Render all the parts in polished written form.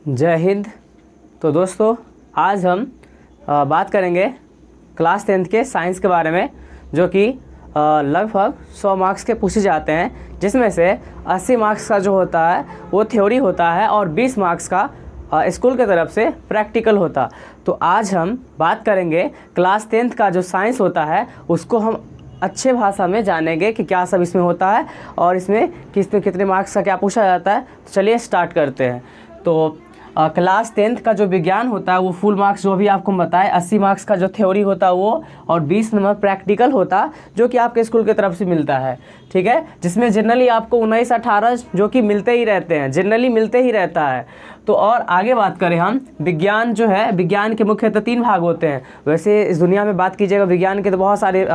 जय हिंद। तो दोस्तों आज हम बात करेंगे क्लास 10th के साइंस के बारे में, जो कि लगभग 100 मार्क्स के पूछे जाते हैं, जिसमें से 80 मार्क्स का जो होता है वो थ्योरी होता है और 20 मार्क्स का स्कूल की तरफ से प्रैक्टिकल होता। तो आज हम बात करेंगे क्लास 10th का जो साइंस होता है उसको हम अच्छे भाषा में जानेंगे कि क्या सब इसमें होता है और इसमें कितने मार्क्स का क्या पूछा जाता है। तो चलिए स्टार्ट करते हैं। तो क्लास 10th का जो विज्ञान होता है वो फुल मार्क्स जो भी आपको बताए 80 मार्क्स का जो थ्योरी होता है वो, और 20 नंबर प्रैक्टिकल होता जो कि आपके स्कूल की तरफ से मिलता है। ठीक है, जिसमें जनरली आपको 19-18 जो कि मिलते ही रहते हैं, जनरली मिलते ही रहता है। तो और आगे बात करें हम, विज्ञान जो है, विज्ञान के मुख्यतः 3 भाग होते हैं। वैसे इस दुनिया में बात कीजिएगा विज्ञान के तो बहुत सारे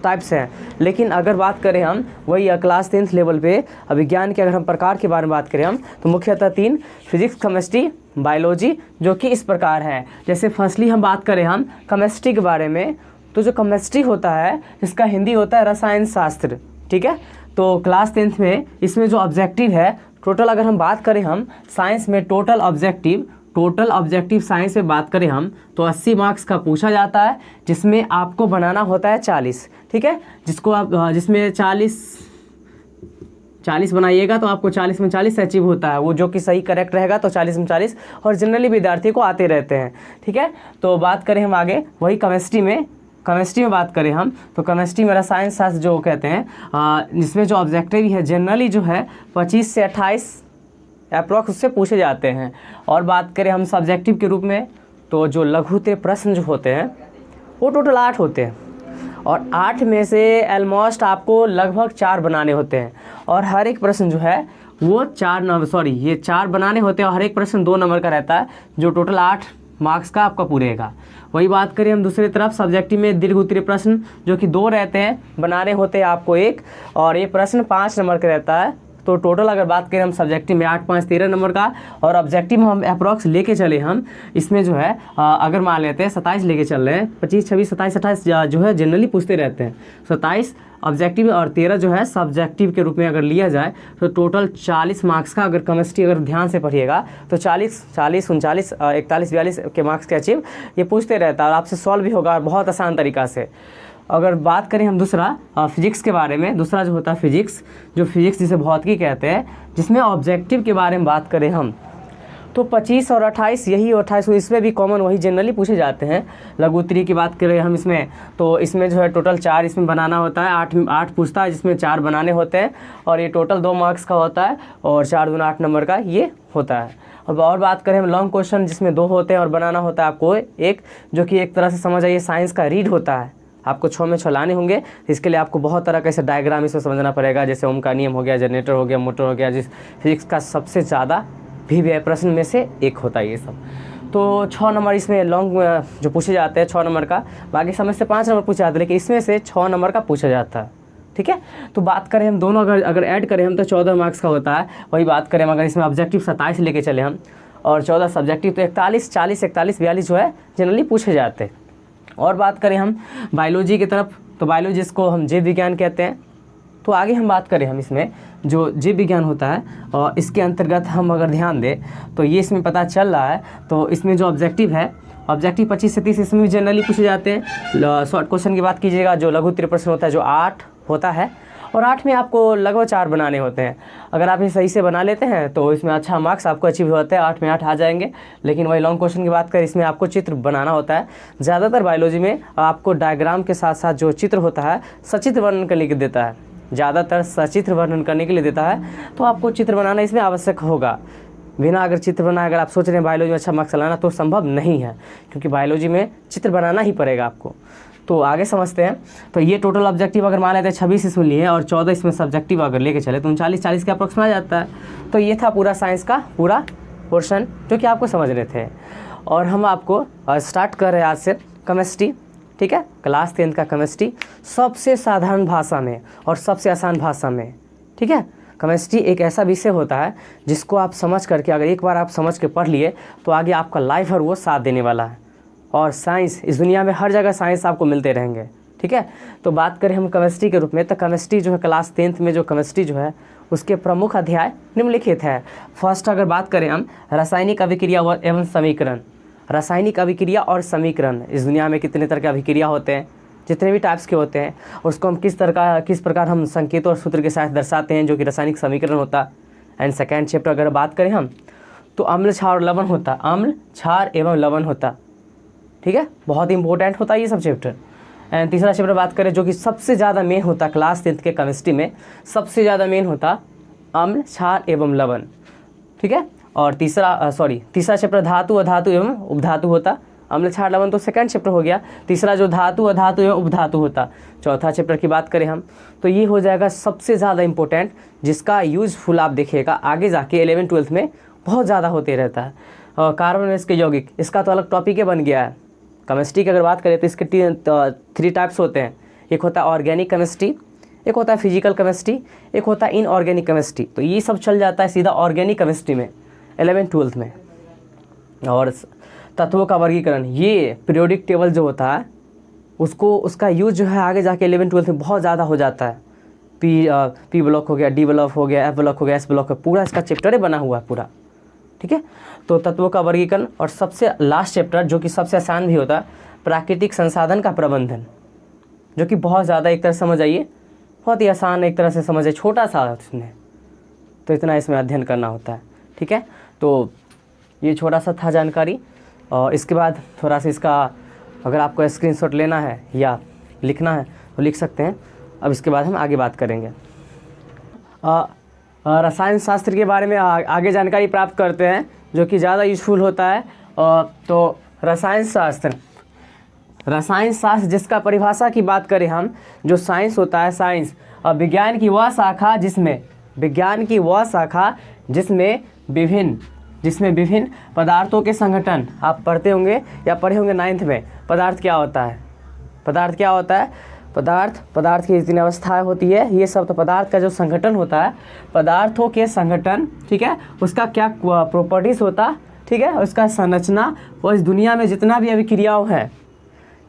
टाइप्स हैं, लेकिन अगर बात करें हम वही क्लास 10th लेवल पे विज्ञान के अगर हम प्रकार के बारे में बात करें हम, तो मुख्यतः 3 फिजिक्स, केमिस्ट्री, बायोलॉजी, जो कि इस प्रकार है। जैसे फर्स्टली हम बात करें हम केमिस्ट्री के बारे में, तो जो केमिस्ट्री होता है जिसका हिंदी होता है रसायन शास्त्र। ठीक है, तो क्लास 10th में इसमें जो ऑब्जेक्टिव है टोटल, अगर हम बात करें हम साइंस में टोटल ऑब्जेक्टिव साइंस में बात करें हम, तो 80 मार्क्स का पूछा जाता है, जिसमें आपको बनाना होता है 40। ठीक है, जिसको आप जिसमें 40 बनाइएगा तो आपको 40 में 40 अचीव होता है, वो जो कि सही करेक्ट रहेगा तो 40 में 40, और जनरली विद्यार्थी को आते रहते हैं। ठीक है, तो बात करें हम आगे वही केमिस्ट्री में बात करें हम, तो केमिस्ट्री में रसायन शास्त्र जो कहते हैं, जिसमें जो ऑब्जेक्टिव है जनरली जो है 25 से 28 अप्रॉक्स उससे पूछे जाते हैं। और बात करें हम सब्जेक्टिव के रूप में, तो जो लघुत्तरीय प्रश्न जो होते हैं वो टोटल 8 होते हैं, और 8 में से ऑलमोस्ट आपको लगभग 4 बनाने होते हैं, और हर एक प्रश्न जो है वो 4 बनाने होते हैं, और हर एक प्रश्न 2 नंबर का रहता है, जो टोटल 8 मार्क्स का आपका पूरेगा। वही बात करें हम दूसरी तरफ सब्जेक्टिव में दीर्घ उत्तरीय प्रश्न जो कि 2 रहते हैं, बनाने होते हैं आपको 1, और ये प्रश्न 5 नंबर का रहता है। तो टोटल अगर बात करें हम सब्जेक्टिव में 8, 5, 13 नंबर का, और ऑब्जेक्टिव में हम अप्रॉक्स लेके चले हम, इसमें जो है अगर मान लेते हैं 27 लेके चल रहे हैं, 25, 26, 27, 28 जो है जनरली पूछते रहते हैं। 27 ऑब्जेक्टिव और 13 जो है सब्जेक्टिव के रूप में अगर लिया जाए, तो टोटल 40 मार्क्स का, अगर केमिस्ट्री अगर ध्यान से पढ़िएगा तो 40, 39, 41, 42 के मार्क्स के अचीव ये पूछते रहता है, और आपसे सॉल्व भी होगा बहुत आसान तरीक़ा से। अगर बात करें हम दूसरा फिजिक्स के बारे में, दूसरा जो होता है फिजिक्स जिसे भौतिकी कहते हैं, जिसमें ऑब्जेक्टिव के बारे में बात करें हम, तो 25 और 28 यही 28 इसमें भी कॉमन वही जनरली पूछे जाते हैं। लघु उत्तरीय की बात करें हम इसमें, तो इसमें जो है टोटल 4 इसमें बनाना होता है, 8 पूछता है, जिसमें 4 बनाने होते हैं, और ये टोटल 2 मार्क्स का होता है, और 4 दूना 8 नंबर का ये होता है। और बात करें हम लॉन्ग क्वेश्चन, जिसमें 2 होते हैं और बनाना होता है आपको एक, जो कि एक तरह से समझ आइए साइंस का रीड होता है। आपको 6 में 6 लाने होंगे, इसके लिए आपको बहुत तरह का ऐसे डायग्राम इसमें समझना पड़ेगा, जैसे ओम का नियम हो गया, जनरेटर हो गया, मोटर हो गया, जिस फिजिक्स का सबसे ज़्यादा भी प्रश्न में से एक होता है ये सब। तो 6 नंबर इसमें लॉन्ग जो पूछे जाते हैं 6 नंबर का, बाकी समय से 5 नंबर पूछे जाते हैं, लेकिन इसमें से 6 नंबर का पूछा जाता है। ठीक है, तो बात करें हम दोनों अगर ऐड करें हम, तो 14 मार्क्स का होता है। वही बात करें हम अगर इसमें ऑब्जेक्टिव 27 लेके चले हम, और 14 सब्जेक्टिव, तो 41, 40, 41, 42 जो है जनरली पूछे जाते हैं। और बात करें हम बायोलॉजी की तरफ, तो बायोलॉजी जिसको हम जीव विज्ञान कहते हैं, तो आगे हम बात करें हम इसमें जो जीव विज्ञान होता है, और इसके अंतर्गत हम अगर ध्यान दें तो ये इसमें पता चल रहा है, तो इसमें जो ऑब्जेक्टिव है, ऑब्जेक्टिव 25 से 30 इसमें भी जनरली पूछे जाते हैं। शॉर्ट क्वेश्चन की बात कीजिएगा, जो लघु उत्तरीय प्रश्न होता है जो 8 होता है, और 8 में आपको लगभग 4 बनाने होते हैं। अगर आप ये सही से बना लेते हैं तो इसमें अच्छा मार्क्स आपको अचीव होते हैं, 8 में 8 आ जाएंगे। लेकिन वही लॉन्ग क्वेश्चन की बात करें, इसमें आपको चित्र बनाना होता है। ज़्यादातर बायोलॉजी में आपको डायग्राम के साथ साथ जो चित्र होता है सचित्र वर्णन करने के देता है, ज़्यादातर सचित्र वर्णन करने के लिए देता है, तो आपको चित्र बनाना इसमें आवश्यक होगा। बिना अगर चित्र बनाए अगर आप सोच रहे हैं बायोलॉजी में अच्छा मार्क्स लाना, तो संभव नहीं है, क्योंकि बायोलॉजी में चित्र बनाना ही पड़ेगा आपको। तो आगे समझते हैं। तो ये टोटल ऑब्जेक्टिव अगर मान लेते हैं 26 इसमें लिए, और 14 इसमें सब्जेक्टिव अगर लेके चले, तो 39-40 के अप्रोक्स में आ जाता है। तो ये था पूरा साइंस का पूरा पोर्शन जो कि आपको समझ रहे थे। और हम आपको स्टार्ट कर रहे हैं आज से केमिस्ट्री। ठीक है, क्लास 10th का केमिस्ट्री सबसे साधारण भाषा में और सबसे आसान भाषा में। ठीक है, केमिस्ट्री एक ऐसा विषय होता है जिसको आप समझ करके, अगर एक बार आप समझ के पढ़ लिए, तो आगे आपका लाइफ भर वो साथ देने वाला है। और साइंस, इस दुनिया में हर जगह साइंस आपको मिलते रहेंगे। ठीक है, तो बात करें हम केमिस्ट्री के रूप में, तो केमिस्ट्री जो है क्लास 10th में जो केमिस्ट्री जो है उसके प्रमुख अध्याय निम्नलिखित है। फर्स्ट अगर बात करें हम रासायनिक अभिक्रिया एवं समीकरण, रासायनिक अभिक्रिया और समीकरण, इस दुनिया में कितने तरह के अभिक्रिया होते हैं, जितने भी टाइप्स के होते हैं, उसको हम किस प्रकार हम संकेतों और सूत्र के साथ दर्शाते हैं, जो कि रासायनिक समीकरण होता है। एंड सेकेंड चैप्टर अगर बात करें हम तो अम्ल, क्षार और लवण होता, अम्ल, क्षार एवं लवण होता, ठीक है, बहुत इंपॉर्टेंट होता है ये सब चैप्टर। एंड तीसरा चैप्टर बात करें जो कि सबसे ज़्यादा मेन होता क्लास 10th के केमिस्ट्री में, सबसे ज़्यादा मेन होता अम्ल, क्षार एवं लवण, ठीक है। और तीसरा चैप्टर धातु, अधातु एवं उपधातु होता, अम्ल, क्षार, लवण तो सेकंड चैप्टर हो गया। तीसरा जो धातु, अधातु एवं उपधातु होता, चौथा चैप्टर की बात करें हम तो ये हो जाएगा सबसे ज़्यादा इंपॉर्टेंट, जिसका यूजफुल आप देखिएगा आगे जाके 11th-12th में बहुत ज़्यादा होते रहता है। और कार्बन में इसके यौगिक, इसका तो अलग टॉपिक ही बन गया है। केमिस्ट्री की अगर बात करें तो इसके 3 टाइप्स होते हैं, एक होता है ऑर्गेनिक केमिस्ट्री, एक होता है फिजिकल केमिस्ट्री, एक होता है इनऑर्गेनिक केमिस्ट्री। तो ये सब चल जाता है सीधा ऑर्गेनिक केमिस्ट्री में 11th-12th में। और तत्वों का वर्गीकरण, ये पीरियोडिक टेबल जो होता है उसका यूज जो है आगे जाके 11th-12th में बहुत ज़्यादा हो जाता है। पी ब्लॉक हो गया, डी ब्लॉक हो गया, एफ ब्लॉक हो गया, एस ब्लॉक हो गया, पूरा इसका चैप्टर ही बना हुआ है पूरा, ठीक है। तो तत्वों का वर्गीकरण, और सबसे लास्ट चैप्टर जो कि सबसे आसान भी होता है, प्राकृतिक संसाधन का प्रबंधन, जो कि बहुत ज़्यादा एक तरह समझ आइए, बहुत ही आसान एक तरह से समझ आइए, छोटा सा उसमें, तो इतना इसमें अध्ययन करना होता है, ठीक है। तो ये छोटा सा था जानकारी। और इसके बाद थोड़ा सा इसका अगर आपको स्क्रीनशॉट लेना है या लिखना है तो लिख सकते हैं। अब इसके बाद हम आगे बात करेंगे। रसायन शास्त्र के बारे में आगे जानकारी प्राप्त करते हैं, जो कि ज़्यादा यूजफुल होता है। तो रसायन शास्त्र जिसका परिभाषा की बात करें हम, जो साइंस होता है, साइंस और विज्ञान की वह शाखा जिसमें विभिन्न पदार्थों के संगठन, आप पढ़ते होंगे या पढ़े होंगे 9th में, पदार्थ क्या होता है, पदार्थ की जितनी अवस्थाएं होती है, ये सब तो पदार्थ का जो संगठन होता है, पदार्थों के संगठन, ठीक है, उसका क्या प्रॉपर्टीज़ होता, ठीक है, उसका संरचना, और इस दुनिया में जितना भी अभिक्रिया है,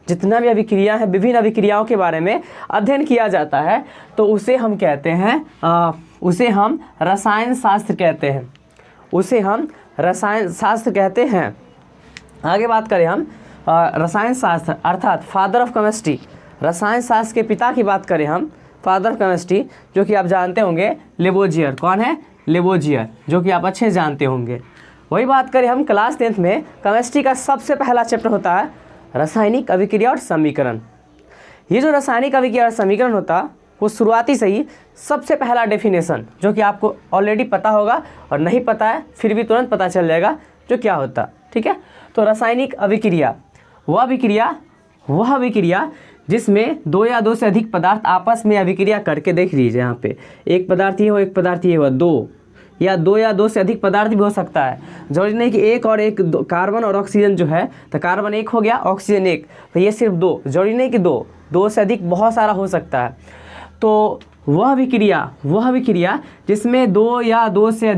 विभिन्न अभिक्रियाओं के बारे में अध्ययन किया जाता है, तो उसे हम कहते हैं, उसे हम रसायन शास्त्र कहते हैं। आगे बात करें हम रसायन शास्त्र अर्थात फादर ऑफ केमिस्ट्री, रसायन शास्त्र के पिता की बात करें हम, फादर ऑफ केमिस्ट्री, जो कि आप जानते होंगे लेबोजियर। कौन है? लेबोजियर, जो कि आप अच्छे जानते होंगे। वही बात करें हम क्लास 10th में, केमिस्ट्री का सबसे पहला चैप्टर होता है रासायनिक अभिक्रिया और समीकरण। ये जो रासायनिक अभिक्रिया और समीकरण होता, वो शुरुआती से ही सबसे पहला डेफिनेशन, जो कि आपको ऑलरेडी पता होगा और नहीं पता है फिर भी तुरंत पता चल जाएगा जो क्या होता, ठीक है। तो रासायनिक अभिक्रिया वह अभिक्रिया जिसमें 2 या 2 से अधिक पदार्थ आपस में अभिक्रिया करके, देख लीजिए यहाँ पे, एक पदार्थ ये हो, एक पदार्थ ये हो, 2 या 2 से अधिक पदार्थ भी हो सकता है। जरूरी नहीं कि एक और एक, कार्बन और ऑक्सीजन जो है, तो कार्बन एक हो गया, ऑक्सीजन एक, तो ये सिर्फ 2, जरूरी नहीं कि 2 से अधिक बहुत सारा हो सकता है। तो वह अभिक्रिया जिसमें 2 या 2 से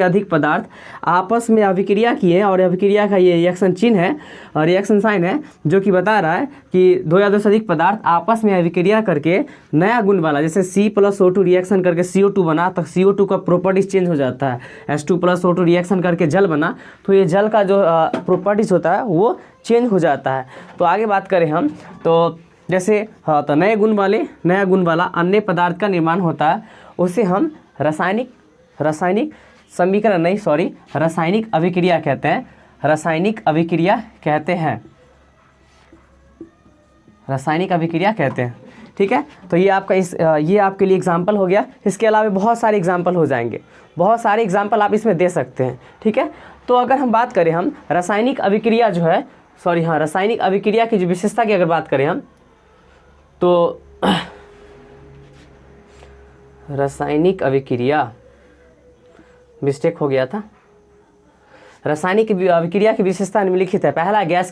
अधिक पदार्थ आपस में अभिक्रिया किए, और अभिक्रिया का ये रिएक्शन चिन्ह है और रिएक्शन साइन है, जो कि बता रहा है कि 2 या 2 से अधिक पदार्थ आपस में अभिक्रिया करके नया गुण वाला, जैसे C+O2 रिएक्शन करके CO2 बना, तो CO2 का प्रॉपर्टीज चेंज हो जाता है। H2+O2 रिएक्शन करके जल बना, तो ये जल का जो प्रॉपर्टीज होता है वो चेंज हो जाता है। तो आगे बात करें हम, तो जैसे तो नया गुण वाला अन्य पदार्थ का निर्माण होता है, उसे हम रासायनिक अभिक्रिया कहते हैं, ठीक है। तो ये आपके लिए एग्जाम्पल हो गया। इसके अलावा बहुत सारे एग्जाम्पल हो जाएंगे, बहुत सारे एग्जाम्पल आप इसमें दे सकते हैं, ठीक है। तो अगर हम बात करें हम रासायनिक अभिक्रिया की जो विशेषता की अगर बात करें हम, तो रासायनिक अभिक्रिया, मिस्टेक हो गया था, रासायनिक अभिक्रिया की विशेषता निम्नलिखित है। पहला है गैस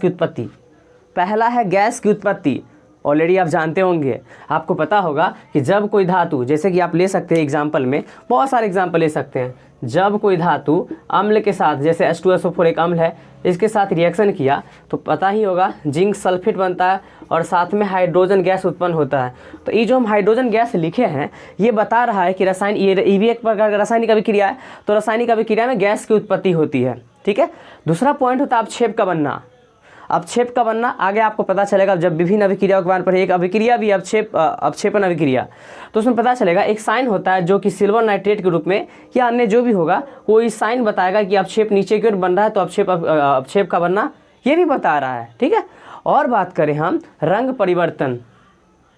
की उत्पत्ति, ऑलरेडी आप जानते होंगे, आपको पता होगा कि जब कोई धातु, जैसे कि आप ले सकते हैं एग्जाम्पल में, बहुत सारे एग्जाम्पल ले सकते हैं, जब कोई धातु अम्ल के साथ, जैसे H2SO4 एक अम्ल है, इसके साथ रिएक्शन किया तो पता ही होगा जिंक सल्फेट बनता है और साथ में हाइड्रोजन गैस उत्पन्न होता है। तो ये जो हम हाइड्रोजन गैस लिखे हैं ये बता रहा है कि ये भी एक प्रकार का रासायनिक अभिक्रिया है, तो रासायनिक अभिक्रिया में गैस की उत्पत्ति होती है। ठीक है, दूसरा पॉइंट होता है अवक्षेप का बनना। अवक्षेप का बनना आगे आपको पता चलेगा जब विभिन्न अभिक्रियाओं के बारे पर, एक अभिक्रिया भी अवक्षेपण अभिक्रिया, तो उसमें पता चलेगा एक साइन होता है जो कि सिल्वर नाइट्रेट के रूप में या अन्य जो भी होगा वो इस साइन बताएगा कि अवक्षेप नीचे की ओर बन रहा है, तो अवक्षेप का बनना ये भी बता रहा है। ठीक है, और बात करें हम रंग परिवर्तन,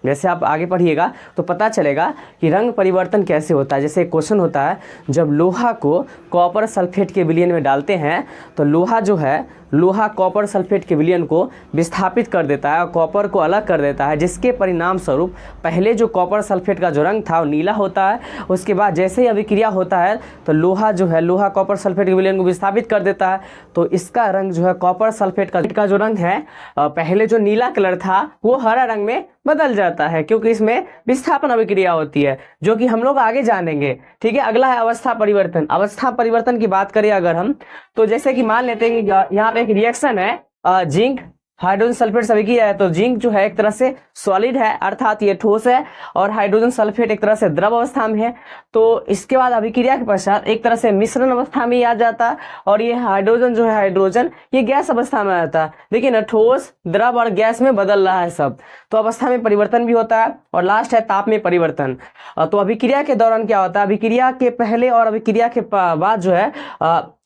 जैसे आप आगे पढ़िएगा तो पता चलेगा कि रंग परिवर्तन कैसे होता है। जैसे एक क्वेश्चन होता है, जब लोहा को कॉपर सल्फेट के विलयन में डालते हैं तो लोहा जो है, लोहा कॉपर सल्फेट के विलयन को विस्थापित कर देता है और कॉपर को अलग कर देता है, जिसके परिणाम स्वरूप पहले जो कॉपर सल्फेट का जो रंग था वो नीला होता है। उसके बाद जैसे ही अभिक्रिया होता है तो लोहा जो है, लोहा कॉपर सल्फेट के विलयन को विस्थापित कर देता है, तो इसका रंग जो है कॉपर सल्फेट का जो रंग है, पहले जो नीला कलर था वो हरा रंग में बदल जाता है, क्योंकि इसमें विस्थापन अभिक्रिया होती है, जो कि हम लोग आगे जानेंगे। ठीक है, अगला है अवस्था परिवर्तन। अवस्था परिवर्तन की बात करें अगर हम, तो जैसे कि मान लेते हैं कि यहाँ पे एक रिएक्शन है, जिंक हाइड्रोजन सल्फेट से अभिक्रिया है, तो जिंक जो है एक तरह से सॉलिड है, अर्थात ये ठोस है, और हाइड्रोजन सल्फेट एक तरह से द्रव अवस्था में है। तो इसके बाद अभिक्रिया के पश्चात एक तरह से मिश्रण अवस्था में आ जाता है, और ये हाइड्रोजन जो है, हाइड्रोजन ये गैस अवस्था में आता है। देखिए ठोस, द्रव और गैस में बदल रहा है सब, तो अवस्था में परिवर्तन भी होता है। और लास्ट है ताप में परिवर्तन। तो अभिक्रिया के दौरान क्या होता है, अभिक्रिया के पहले और अभिक्रिया के बाद जो है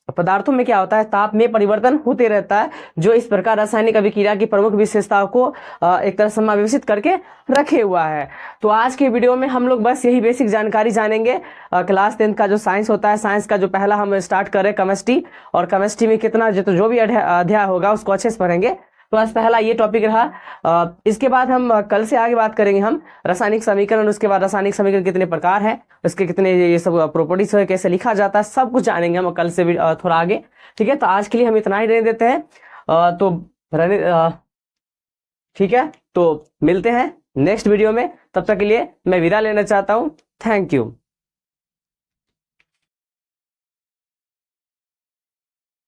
पदार्थों में क्या होता है, ताप में परिवर्तन होते रहता है, जो इस प्रकार रासायनिक अभिक्रिया की प्रमुख विशेषताओं को एक तरह समावेशित करके रखे हुआ है। तो आज के वीडियो में हम लोग बस यही बेसिक जानकारी जानेंगे। क्लास 10 का जो साइंस होता है, साइंस का जो पहला हम स्टार्ट करें केमिस्ट्री, और केमिस्ट्री में कितना जो भी अध्याय होगा उसको अच्छे से पढ़ेंगे। तो आज पहला ये टॉपिक रहा। इसके बाद हम कल से आगे बात करेंगे हम रासायनिक समीकरण, उसके बाद रासायनिक समीकरण कितने प्रकार है, उसके कितने ये सब प्रॉपर्टीज है, कैसे लिखा जाता है, सब कुछ जानेंगे हम कल से भी थोड़ा आगे। ठीक है, तो आज के लिए हम इतना ही रहने देते हैं। तो ठीक है, तो मिलते हैं नेक्स्ट वीडियो में। तब तक के लिए मैं विदा लेना चाहता हूँ। Thank you.